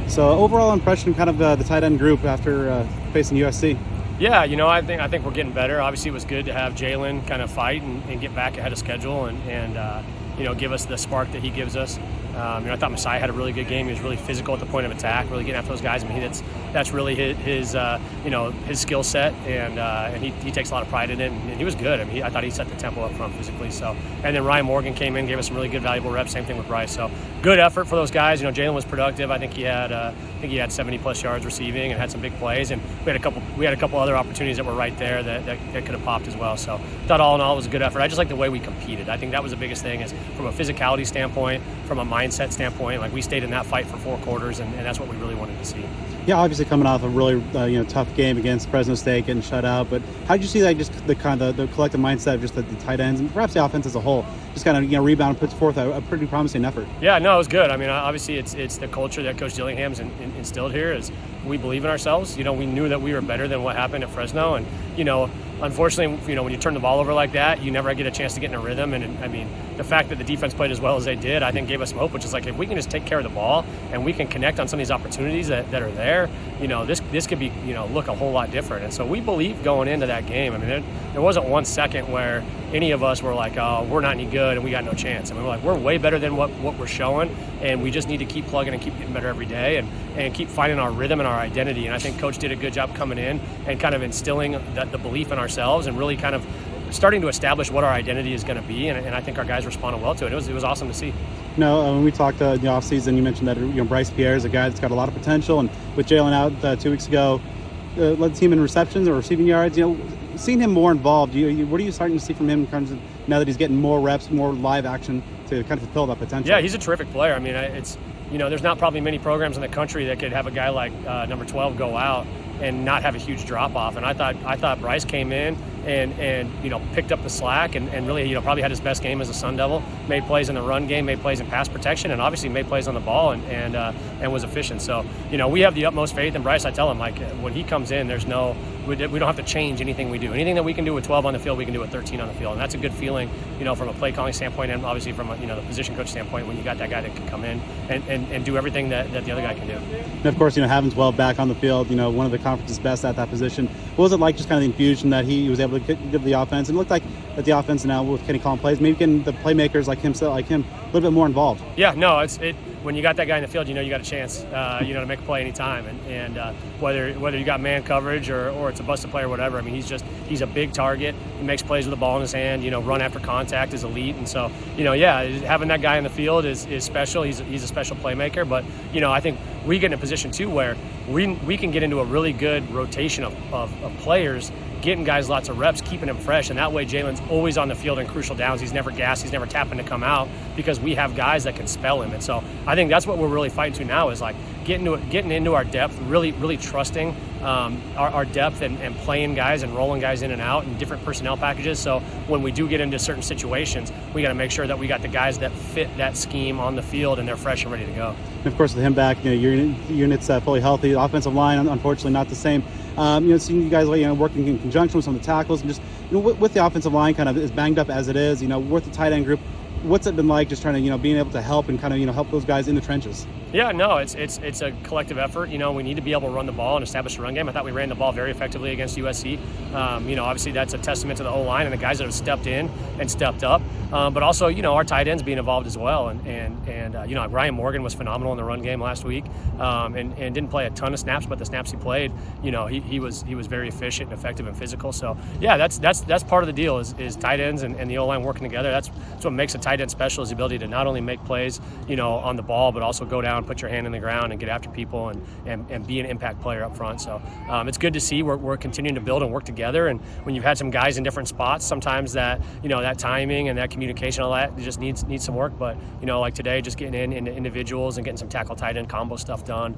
So overall impression, kind of the tight end group after facing USC. Yeah, I think we're getting better. Obviously, it was good to have Jalin kind of fight and get back ahead of schedule and give us the spark that he gives us. I thought Messiah had a really good game. He was really physical at the point of attack, really getting after those guys. I mean, that's really his skill set, and he takes a lot of pride in it. And he was good. I mean, I thought he set the tempo up front physically. So, and then Ryan Morgan came in, gave us some really good, valuable reps. Same thing with Bryce. So, good effort for those guys. Jalin was productive. I think he had 70+ yards receiving and had some big plays. And we had a couple other opportunities that were right there that could have popped as well. So, I thought all in all it was a good effort. I just like the way we competed. I think that was the biggest thing, is from a physicality standpoint, from a mindset standpoint. Like, we stayed in that fight for 4 quarters, and that's what we really wanted to see. Yeah, obviously coming off a really tough game against Fresno State, getting shut out. But how did you see that, just the kind of the collective mindset of just the tight ends and perhaps the offense as a whole, just kind of rebound and puts forth a pretty promising effort? Yeah, no, it was good. I mean, obviously it's the culture that Coach Dillingham's instilled here. Is we believe in ourselves. We knew that we were better than what happened at Fresno, and unfortunately, when you turn the ball over like that, you never get a chance to get in a rhythm. And I mean, the fact that the defense played as well as they did, I think gave us some hope, which is like, if we can just take care of the ball and we can connect on some of these opportunities that are there, this could be, look a whole lot different. And so we believe going into that game. I mean, there wasn't 1 second where any of us were like, oh, we're not any good and we got no chance. I mean, we're way better than what we're showing, and we just need to keep plugging and keep getting better every day and keep finding our rhythm and our identity. And I think Coach did a good job coming in and kind of instilling the belief in ourselves and really kind of starting to establish what our identity is going to be. And I think our guys responded well to it. It was awesome to see. When we talked in the offseason, you mentioned that Bryce Pierre is a guy that's got a lot of potential, and with Jalin out 2 weeks ago, led the team in receptions or receiving yards. Seeing him more involved, what are you starting to see from him in terms of now that he's getting more reps, more live action to kind of fulfill that potential? Yeah, he's a terrific player. I mean, there's not probably many programs in the country that could have a guy like number 12 go out and not have a huge drop off. And I thought Bryce came in and picked up the slack and really probably had his best game as a Sun Devil. Made plays in the run game, made plays in pass protection, and obviously made plays on the ball and was efficient. So we have the utmost faith in Bryce. I tell him, like, when he comes in, we don't have to change anything we do. Anything that we can do with 12 on the field, we can do with 13 on the field, and that's a good feeling, from a play calling standpoint, and obviously from the position coach standpoint, when you got that guy that can come in and do everything that the other guy can do. And of course, having 12 back on the field, one of the conference's best at that position. What was it like, just kind of the infusion that he was able to give the offense? And it looked like that the offense now with Kenny calling plays, maybe getting the playmakers like him a little bit more involved. Yeah, no, when you got that guy in the field, you got a chance, to make a play anytime. And whether you got man coverage or it's a busted play or whatever, I mean, he's a big target. He makes plays with the ball in his hand. Run after contact is elite. And so, having that guy in the field is special. He's a special playmaker. But, I think we get in a position too where we can get into a really good rotation of players, getting guys lots of reps, keeping them fresh, and that way Jalen's always on the field in crucial downs. He's never gassed, he's never tapping to come out, because we have guys that can spell him. And so I think that's what we're really fighting to now, is like getting into our depth, really trusting our depth and playing guys and rolling guys in and out in different personnel packages. So when we do get into certain situations, we got to make sure that we got the guys that fit that scheme on the field and they're fresh and ready to go. And of course, with him back, your unit's fully healthy. The offensive line, unfortunately, not the same. Seeing you guys working in conjunction with some of the tackles, and just with the offensive line kind of as banged up as it is, with the tight end group, what's it been like just trying to being able to help and kind of help those guys in the trenches? Yeah, no, it's a collective effort. We need to be able to run the ball and establish a run game. I thought we ran the ball very effectively against USC. Obviously that's a testament to the O-line and the guys that have stepped in and stepped up. But also, our tight ends being involved as well. And Ryan Morgan was phenomenal in the run game last week, and didn't play a ton of snaps, but the snaps he played, he was very efficient and effective and physical. So yeah, that's part of the deal is tight ends and the O-line working together. That's what makes a tight end special, is the ability to not only make plays, on the ball, but also go down, put your hand in the ground and get after people and be an impact player up front. So it's good to see we're continuing to build and work together. And when you've had some guys in different spots, sometimes that that timing and that communication, all that, it just needs some work. But like today, just getting into individuals and getting some tackle tight end combo stuff done,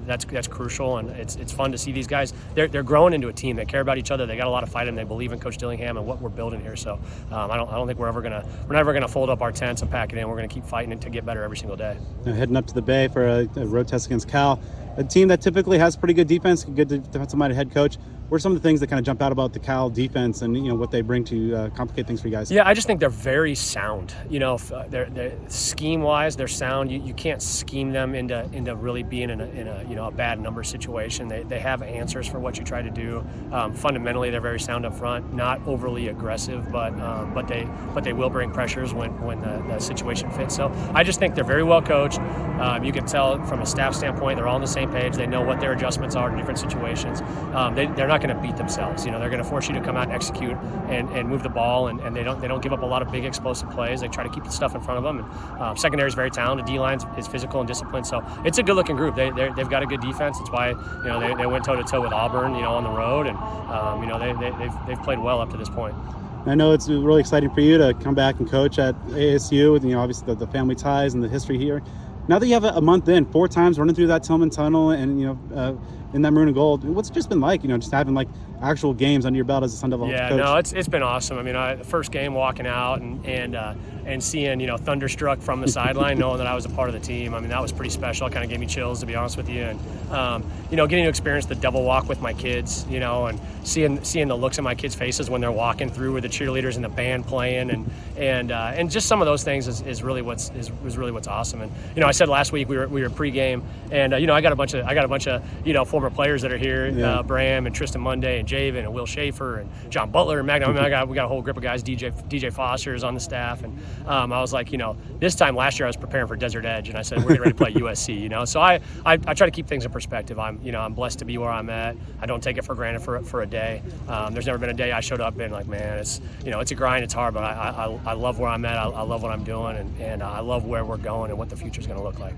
that's crucial. And it's fun to see these guys. They're growing into a team. They care about each other. They got a lot of fight in them. They believe in Coach Dillingham and what we're building here. So I don't think we're never gonna fold up our tents and pack it in. We're gonna keep fighting it to get better every single day. Heading up to the Bay for a road test against Cal, a team that typically has pretty good defense, good defensive-minded head coach. what are some of the things that kind of jump out about the Cal defense and what they bring to complicate things for you guys? Yeah, I just think they're very sound. They're scheme-wise, they're sound. You can't scheme them into really being in a bad number situation. They have answers for what you try to do. Fundamentally, they're very sound up front, not overly aggressive, but they will bring pressures when the situation fits. So I just think they're very well coached. You can tell from a staff standpoint, they're all on the same page. They know what their adjustments are to different situations. They're not going to beat themselves. They're going to force you to come out and execute and move the ball, and they don't give up a lot of big explosive plays. They try to keep the stuff in front of them. And secondary is very talented. D-line is physical and disciplined. So it's a good-looking group. They've got a good defense. It's why they went toe-to-toe with Auburn on the road, and they've played well up to this point. I know it's really exciting for you to come back and coach at ASU with obviously the family ties and the history here. Now that you have a month in, 4 times running through that Tillman Tunnel and in that maroon and gold, what's it just been like? Just having like actual games under your belt as a Sun Devil coach. Yeah, no, it's been awesome. I mean, the first game walking out and seeing Thunderstruck from the sideline, knowing that I was a part of the team. I mean, that was pretty special. It kind of gave me chills, to be honest with you. And getting to experience the devil walk with my kids, and seeing the looks in my kids' faces when they're walking through with the cheerleaders and the band playing, and just some of those things is really what's awesome. And I said last week we were pregame, and I got a bunch of former players that are here, yeah. Bram and Tristan Monday and Javen and Will Schaefer and John Butler and Magna. I mean, we got a whole group of guys. DJ Foster is on the staff, and I was like, this time last year I was preparing for Desert Edge, and I said we're getting ready to play USC. So I try to keep things in perspective. I'm blessed to be where I'm at. I don't take it for granted for a day. There's never been a day I showed up and like, man, it's a grind, it's hard, but I love where I'm at. I love what I'm doing, and I love where we're going and what the future is going to look like.